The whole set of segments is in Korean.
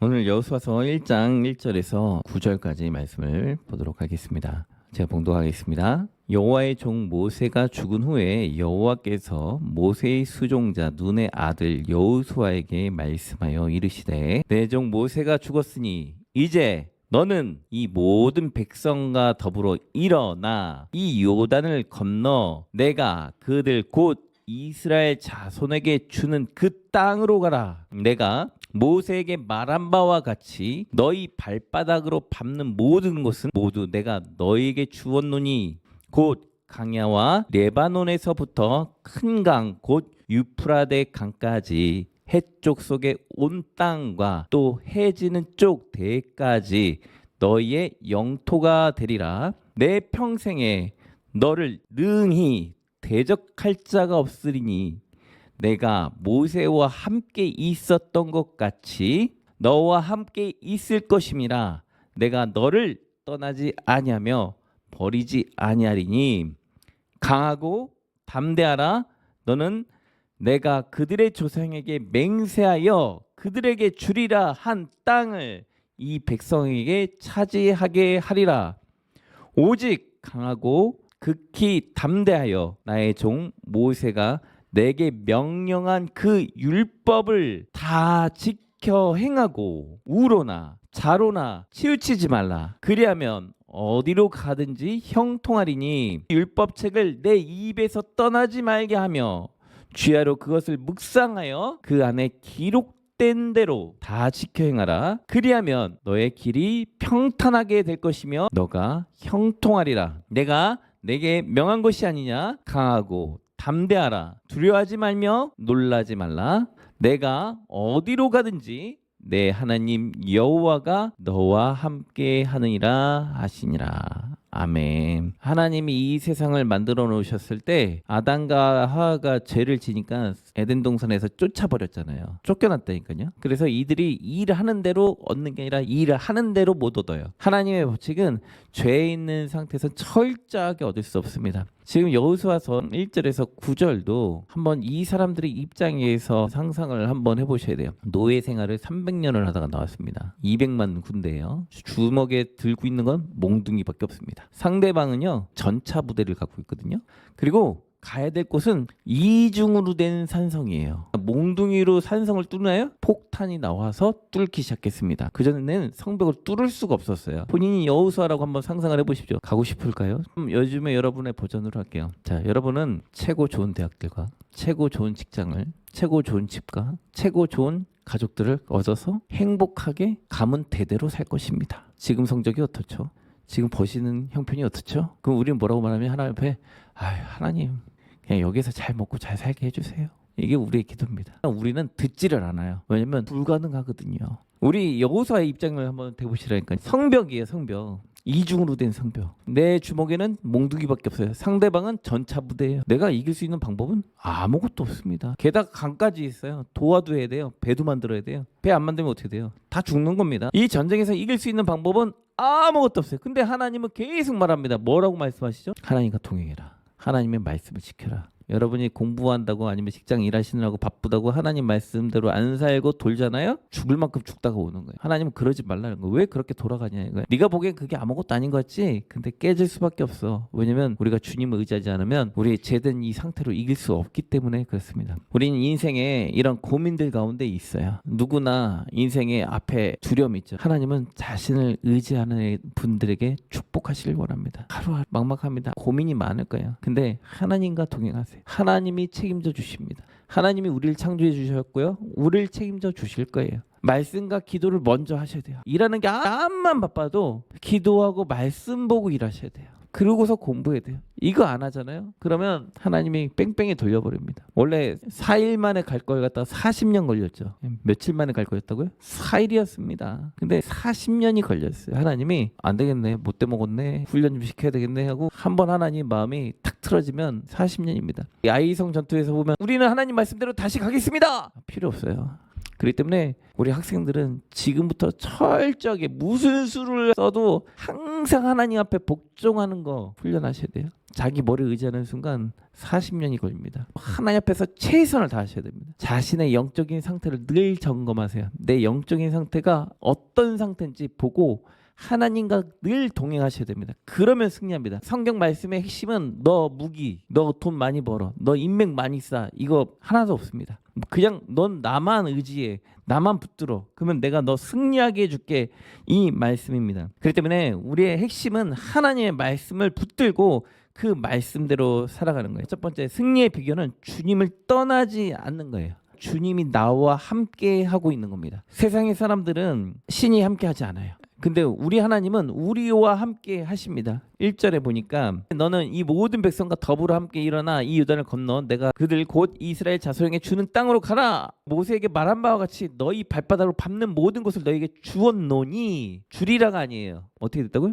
오늘 여호수아서 1장 1절에서 9절까지 말씀을 보도록 하겠습니다. 제가 봉독하겠습니다. 여호와의 종 모세가 죽은 후에 여호와께서 모세의 수종자 눈의 아들 여호수아에게 말씀하여 이르시되 내 종 모세가 죽었으니 이제 너는 이 모든 백성과 더불어 일어나 이 요단을 건너 내가 그들 곧 이스라엘 자손에게 주는 그 땅으로 가라. 내가 모세에게 말한 바와 같이 너희 발바닥으로 밟는 모든 곳은 모두 내가 너희에게 주었노니 곧 강야와 레바논에서부터 큰 강 곧 유프라데 강까지 해쪽 속의 온 땅과 또 해지는 쪽 대까지 너희의 영토가 되리라. 내 평생에 너를 능히 대적할 자가 없으리니 내가 모세와 함께 있었던 것 같이 너와 함께 있을 것임이라. 내가 너를 떠나지 아니하며 버리지 아니하리니 강하고 담대하라. 너는 내가 그들의 조상에게 맹세하여 그들에게 주리라 한 땅을 이 백성에게 차지하게 하리라. 오직 강하고 극히 담대하여 나의 종 모세가 내게 명령한 그 율법을 다 지켜 행하고 우로나 자로나 치우치지 말라. 그리하면 어디로 가든지 형통하리니 율법책을 내 입에서 떠나지 말게 하며 주야로 그것을 묵상하여 그 안에 기록된 대로 다 지켜 행하라. 그리하면 너의 길이 평탄하게 될 것이며 너가 형통하리라. 내가 내게 명한 것이 아니냐. 강하고 담대하라. 두려워하지 말며 놀라지 말라. 내가 어디로 가든지 내 하나님 여호와가 너와 함께 하느니라 하시니라. 아멘. 하나님이 이 세상을 만들어 놓으셨을 때 아담과 하와가 죄를 지니까 에덴 동산에서 쫓아버렸잖아요. 쫓겨났다니까요. 그래서 이들이 일하는 대로 얻는 게 아니라 일을 하는 대로 못 얻어요. 하나님의 법칙은 죄에 있는 상태에서 철저하게 얻을 수 없습니다. 지금 여호수아서 1절에서 9절도 한번 이 사람들의 입장에서 상상을 한번 해보셔야 돼요. 노예 생활을 300년을 하다가 나왔습니다. 200만 군대예요. 주먹에 들고 있는 건 몽둥이밖에 없습니다. 상대방은요 전차 부대를 갖고 있거든요. 그리고 가야 될 곳은 이중으로 된 산성이에요. 몽둥이로 산성을 뚫나요? 폭탄이 나와서 뚫기 시작했습니다. 그전에는 성벽을 뚫을 수가 없었어요. 본인이 여호수아라고 한번 상상을 해보십시오. 가고 싶을까요? 요즘에 여러분의 버전으로 할게요. 자, 여러분은 최고 좋은 대학들과 최고 좋은 직장을, 최고 좋은 집과 최고 좋은 가족들을 얻어서 행복하게 가문 대대로 살 것입니다. 지금 성적이 어떻죠? 지금 버시는 형편이 어떻죠? 그럼 우리는 뭐라고 말하면 하나님 앞에 하나님 그냥 여기서 잘 먹고 잘 살게 해주세요. 이게 우리의 기도입니다. 우리는 듣지를 않아요. 왜냐면 불가능하거든요. 우리 여호수아의 입장을 한번 대보시라니까. 성벽이에요. 성벽. 이중으로 된 성벽. 내 주먹에는 몽둥이밖에 없어요. 상대방은 전차 부대예요. 내가 이길 수 있는 방법은 아무것도 없습니다. 게다가 강까지 있어요. 도와도 해야 돼요. 배도 만들어야 돼요. 배 안 만들면 어떻게 돼요? 다 죽는 겁니다. 이 전쟁에서 이길 수 있는 방법은 아무것도 없어요. 근데 하나님은 계속 말합니다. 뭐라고 말씀하시죠? 하나님과 동행해라. 하나님의 말씀을 지켜라. 여러분이 공부한다고 아니면 직장 일하시느라고 바쁘다고 하나님 말씀대로 안 살고 돌잖아요. 죽을 만큼 죽다가 오는 거예요. 하나님은 그러지 말라는 거예요. 왜 그렇게 돌아가냐 이거예요. 네가 보기엔 그게 아무것도 아닌 것 같지? 근데 깨질 수밖에 없어. 왜냐면 우리가 주님을 의지하지 않으면 우리 죄된 이 상태로 이길 수 없기 때문에 그렇습니다. 우리는 인생에 이런 고민들 가운데 있어요. 누구나 인생에 앞에 두려움이 있죠. 하나님은 자신을 의지하는 분들에게 축복하시길 원합니다. 하루하루 막막합니다. 고민이 많을 거예요. 근데 하나님과 동행하세요. 하나님이 책임져 주십니다. 하나님이 우리를 창조해 주셨고요. 우리를 책임져 주실 거예요. 말씀과 기도를 먼저 하셔야 돼요. 일하는 게 암만 바빠도 기도하고 말씀 보고 일하셔야 돼요. 그러고서 공부해야 돼요. 이거 안 하잖아요. 그러면 하나님이 뺑뺑이 돌려버립니다. 원래 4일 만에 갈 걸 갖다가 40년 걸렸죠. 며칠 만에 갈 거였다고요? 4일이었습니다. 근데 40년이 걸렸어요. 하나님이 안 되겠네. 못돼 먹었네. 훈련 좀 시켜야 되겠네 하고 한번 하나님 마음이 탁 틀어지면 40년입니다. 아이성 전투에서 보면 우리는 하나님 말씀대로 다시 가겠습니다. 필요 없어요. 그렇기 때문에 우리 학생들은 지금부터 철저하게 무슨 수를 써도 항상 하나님 앞에 복종하는 거 훈련하셔야 돼요. 자기 머리를 의지하는 순간 40년이 걸립니다. 하나님 앞에서 최선을 다하셔야 됩니다. 자신의 영적인 상태를 늘 점검하세요. 내 영적인 상태가 어떤 상태인지 보고 하나님과 늘 동행하셔야 됩니다. 그러면 승리합니다. 성경 말씀의 핵심은 너 무기, 너 돈 많이 벌어, 너 인맥 많이 쌓아, 이거 하나도 없습니다. 그냥 넌 나만 의지해, 나만 붙들어, 그러면 내가 너 승리하게 해줄게, 이 말씀입니다. 그렇기 때문에 우리의 핵심은 하나님의 말씀을 붙들고 그 말씀대로 살아가는 거예요. 첫 번째, 승리의 비결은 주님을 떠나지 않는 거예요. 주님이 나와 함께 하고 있는 겁니다. 세상의 사람들은 신이 함께 하지 않아요. 근데 우리 하나님은 우리와 함께 하십니다. 1절에 보니까 너는 이 모든 백성과 더불어 함께 일어나 이 요단을 건너 내가 그들 곧 이스라엘 자손에게 주는 땅으로 가라. 모세에게 말한 바와 같이 너희 발바닥으로 밟는 모든 것을 너에게 주었노니, 주리라가 아니에요. 어떻게 됐다고요?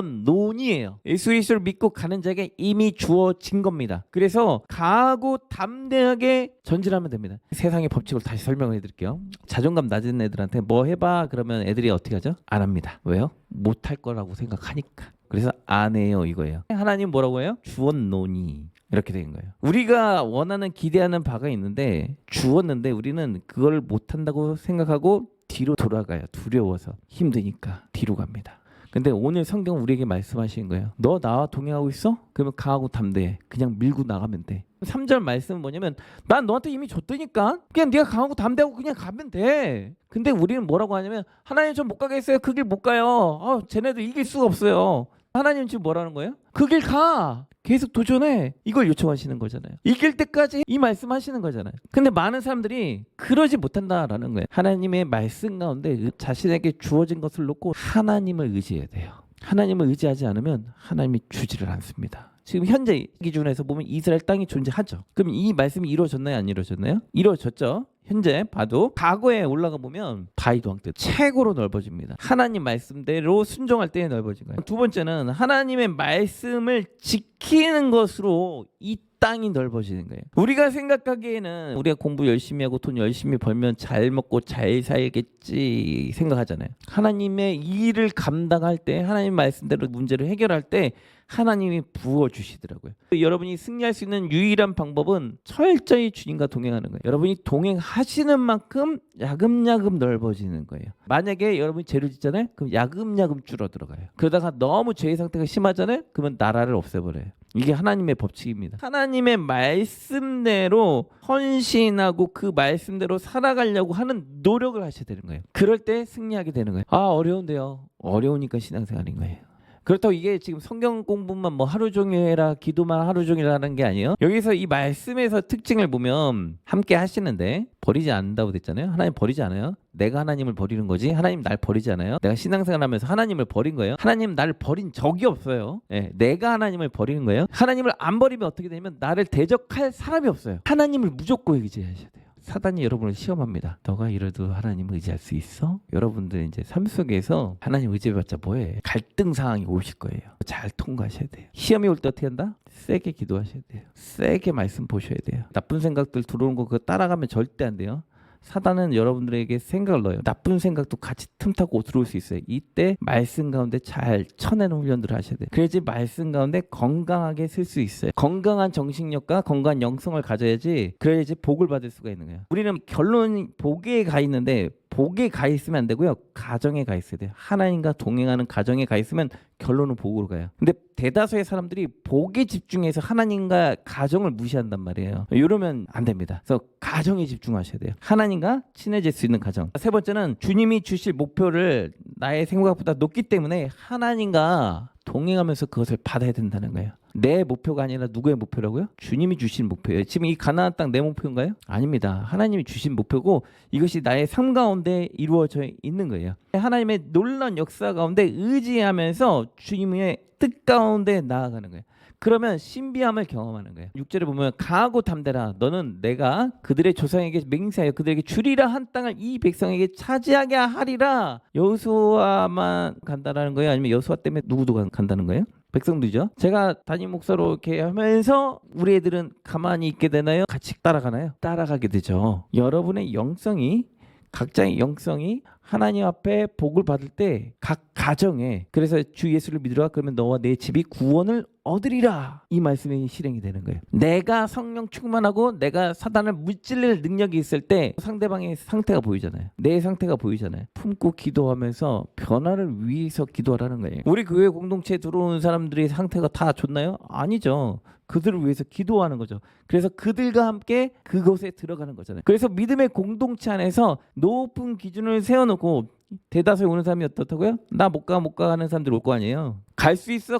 주었노니예요. 예수 그리스도를 믿고 가는 자에게 이미 주어진 겁니다. 그래서 강하고 담대하게 전진하면 됩니다. 세상의 법칙을 다시 설명을 해드릴게요. 자존감 낮은 애들한테 뭐 해봐 그러면 애들이 어떻게 하죠? 안 합니다. 왜요? 못할 거라고 생각하니까. 그래서 안 해요, 이거예요. 하나님 뭐라고 해요? 주었노니. 이렇게 된 거예요. 우리가 원하는 기대하는 바가 있는데 주었는데 우리는 그걸 못한다고 생각하고 뒤로 돌아가요. 두려워서. 힘드니까 뒤로 갑니다. 근데 오늘 성경 우리에게 말씀하시는 거예요. 너 나와 동행하고 있어? 그러면 강하고 담대해. 그냥 밀고 나가면 돼. 3절 말씀은 뭐냐면 난 너한테 이미 줬더니까 그냥 네가 강하고 담대하고 그냥 가면 돼. 근데 우리는 뭐라고 하냐면 하나님 좀 못 가겠어요. 그 길 못 가요. 쟤네들 이길 수가 없어요. 하나님 지금 뭐라는 거예요? 그 길 가. 계속 도전해. 이걸 요청하시는 거잖아요. 이길 때까지 이 말씀하시는 거잖아요. 근데 많은 사람들이 그러지 못한다라는 거예요. 하나님의 말씀 가운데 자신에게 주어진 것을 놓고 하나님을 의지해야 돼요. 하나님을 의지하지 않으면 하나님이 주지를 않습니다. 지금 현재 기준에서 보면 이스라엘 땅이 존재하죠. 그럼 이 말씀이 이루어졌나요? 안 이루어졌나요? 이루어졌죠. 현재 봐도 과거에 올라가 보면 다윗 왕 때 최고로 넓어집니다. 하나님 말씀대로 순종할 때 넓어진 거예요. 두 번째는 하나님의 말씀을 지키는 것으로 이 땅이 넓어지는 거예요. 우리가 생각하기에는 우리가 공부 열심히 하고 돈 열심히 벌면 잘 먹고 잘 살겠지 생각하잖아요. 하나님의 일을 감당할 때 하나님 말씀대로 문제를 해결할 때 하나님이 부어주시더라고요. 여러분이 승리할 수 있는 유일한 방법은 철저히 주님과 동행하는 거예요. 여러분이 동행하시는 만큼 야금야금 넓어지는 거예요. 만약에 여러분이 죄를 짓잖아요. 그럼 야금야금 줄어들어가요. 그러다가 너무 죄의 상태가 심하잖아요. 그러면 나라를 없애버려요. 이게 하나님의 법칙입니다. 하나님의 말씀대로 헌신하고 그 말씀대로 살아가려고 하는 노력을 하셔야 되는 거예요. 그럴 때 승리하게 되는 거예요. 어려운데요. 어려우니까 신앙생활인 거예요. 그렇다고 이게 지금 성경 공부만 뭐 하루 종일 해라, 기도만 하루 종일 하는 게 아니에요. 여기서 이 말씀에서 특징을 보면 함께 하시는데 버리지 않는다고 됐잖아요. 하나님 버리지 않아요. 내가 하나님을 버리는 거지 하나님 날 버리지 않아요. 내가 신앙생활 하면서 하나님을 버린 거예요. 하나님 나를 버린 적이 없어요. 내가 하나님을 버리는 거예요. 하나님을 안 버리면 어떻게 되냐면 나를 대적할 사람이 없어요. 하나님을 무조건 의지하셔야 돼요. 사단이 여러분을 시험합니다. 너가 이래도 하나님 의지할 수 있어? 여러분들 이제 삶 속에서 하나님 의지해봤자 뭐해? 갈등 상황이 오실 거예요. 잘 통과하셔야 돼요. 시험이 올 때 어떻게 한다? 세게 기도하셔야 돼요. 세게 말씀 보셔야 돼요. 나쁜 생각들 들어오는 거 그거 따라가면 절대 안 돼요. 사단은 여러분들에게 생각을 넣어요. 나쁜 생각도 같이 틈타고 들어올 수 있어요. 이때 말씀 가운데 잘 쳐내는 훈련들을 하셔야 돼요. 그래야지 말씀 가운데 건강하게 쓸 수 있어요. 건강한 정신력과 건강한 영성을 가져야지 그래야지 복을 받을 수가 있는 거예요. 우리는 결론이 복에 가 있는데 복에 가 있으면 안 되고요. 가정에 가 있어야 돼요. 하나님과 동행하는 가정에 가 있으면 결론은 복으로 가요. 근데 대다수의 사람들이 복에 집중해서 하나님과 가정을 무시한단 말이에요. 이러면 안 됩니다. 그래서 가정에 집중하셔야 돼요. 하나님과 친해질 수 있는 가정. 세 번째는 주님이 주실 목표를 나의 생각보다 높기 때문에 하나님과 동행하면서 그것을 받아야 된다는 거예요. 내 목표가 아니라 누구의 목표라고요? 주님이 주신 목표예요. 지금 이 가나안 땅 내 목표인가요? 아닙니다. 하나님이 주신 목표고 이것이 나의 삶 가운데 이루어져 있는 거예요. 하나님의 놀라운 역사 가운데 의지하면서 주님의 뜻 가운데 나아가는 거예요. 그러면 신비함을 경험하는 거예요. 6절에 보면 강하고 담대라. 너는 내가 그들의 조상에게 맹세하여 그들에게 주리라 한 땅을 이 백성에게 차지하게 하리라. 여호수아만 간다라는 거예요? 아니면 여호수아 때문에 누구도 간다는 거예요? 백성들이죠. 제가 담임 목사로 이렇게 하면서 우리 애들은 가만히 있게 되나요? 같이 따라가나요? 따라가게 되죠. 여러분의 영성이 각자의 영성이 하나님 앞에 복을 받을 때 각 가정에, 그래서 주 예수를 믿으라 그러면 너와 내 집이 구원을 얻으리라, 이 말씀이 실행이 되는 거예요. 내가 성령 충만하고 내가 사단을 무찔릴 능력이 있을 때 상대방의 상태가 보이잖아요. 내 상태가 보이잖아요. 품고 기도하면서 변화를 위해서 기도하라는 거예요. 우리 교회 공동체에 들어오는 사람들의 상태가 다 좋나요? 아니죠. 그들을 위해서 기도하는 거죠. 그래서 그들과 함께 그곳에 들어가는 거잖아요. 그래서 믿음의 공동체 안에서 높은 기준을 세워놓고, 대다수의 오는 사람이 어떻다고요? 나 못 가 하는 사람들 올 거 아니에요. 갈 수 있어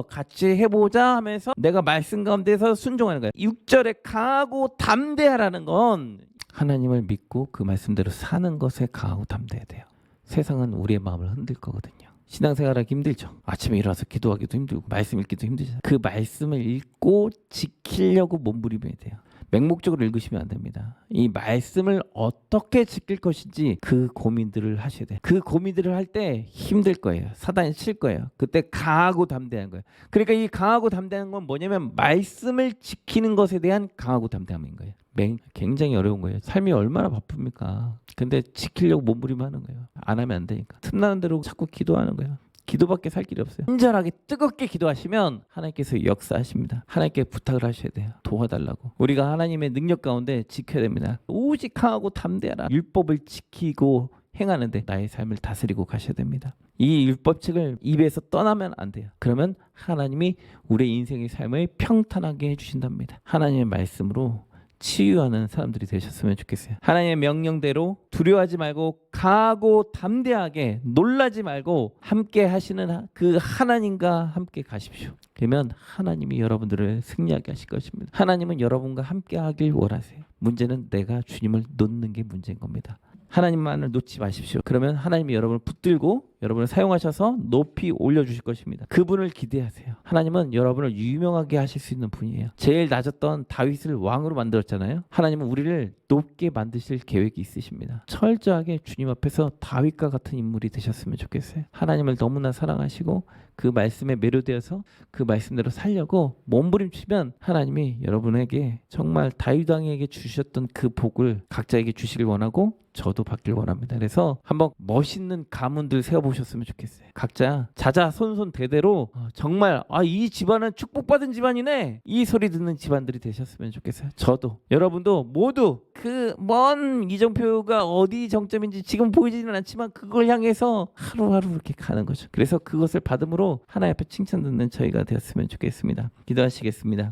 같이 해보자 하면서 내가 말씀 가운데서 순종하는 거예요. 6절에 강하고 담대하라는 건 하나님을 믿고 그 말씀대로 사는 것에 강하고 담대해야 돼요. 세상은 우리의 마음을 흔들 거거든요. 신앙생활하기 힘들죠. 아침에 일어나서 기도하기도 힘들고 말씀 읽기도 힘들잖아요. 그 말씀을 읽고 지키려고 몸부림해야 돼요. 맹목적으로 읽으시면 안 됩니다. 이 말씀을 어떻게 지킬 것인지 그 고민들을 하셔야 돼요. 그 고민들을 할 때 힘들 거예요. 사단이 칠 거예요. 그때 강하고 담대한 거예요. 그러니까 이 강하고 담대한 건 뭐냐면 말씀을 지키는 것에 대한 강하고 담대함인 거예요. 굉장히 어려운 거예요. 삶이 얼마나 바쁩니까? 근데 지키려고 몸부림하는 거예요. 안 하면 안 되니까. 틈나는 대로 자꾸 기도하는 거예요. 기도밖에 살 길이 없어요. 친절하게 뜨겁게 기도하시면 하나님께서 역사하십니다. 하나님께 부탁을 하셔야 돼요. 도와달라고. 우리가 하나님의 능력 가운데 지켜야 됩니다. 오직 강하고 담대하라. 율법을 지키고 행하는데 나의 삶을 다스리고 가셔야 됩니다. 이 율법칙을 입에서 떠나면 안 돼요. 그러면 하나님이 우리의 인생의 삶을 평탄하게 해주신답니다. 하나님의 말씀으로 치유하는 사람들이 되셨으면 좋겠어요. 하나님의 명령대로 두려워하지 말고 강하고 담대하게, 놀라지 말고 함께 하시는 그 하나님과 함께 가십시오. 그러면 하나님이 여러분들을 승리하게 하실 것입니다. 하나님은 여러분과 함께 하길 원하세요. 문제는 내가 주님을 놓는 게 문제인 겁니다. 하나님만을 놓지 마십시오. 그러면 하나님이 여러분을 붙들고 여러분을 사용하셔서 높이 올려주실 것입니다. 그분을 기대하세요. 하나님은 여러분을 유명하게 하실 수 있는 분이에요. 제일 낮았던 다윗을 왕으로 만들었잖아요. 하나님은 우리를 높게 만드실 계획이 있으십니다. 철저하게 주님 앞에서 다윗과 같은 인물이 되셨으면 좋겠어요. 하나님을 너무나 사랑하시고 그 말씀에 매료되어서 그 말씀대로 살려고 몸부림치면 하나님이 여러분에게 정말 다윗 왕에게 주셨던 그 복을 각자에게 주시길 원하고 저도 받길 원합니다. 그래서 한번 멋있는 가문들 세워보셨으면 좋겠어요. 각자 자자손손 대대로 정말 이 집안은 축복받은 집안이네, 이 소리 듣는 집안들이 되셨으면 좋겠어요. 저도, 여러분도 모두 그 먼 이정표가 어디 정점인지 지금 보이지는 않지만 그걸 향해서 하루하루 이렇게 가는 거죠. 그래서 그것을 받음으로 하나님 앞에 칭찬 듣는 저희가 되었으면 좋겠습니다. 기도하시겠습니다.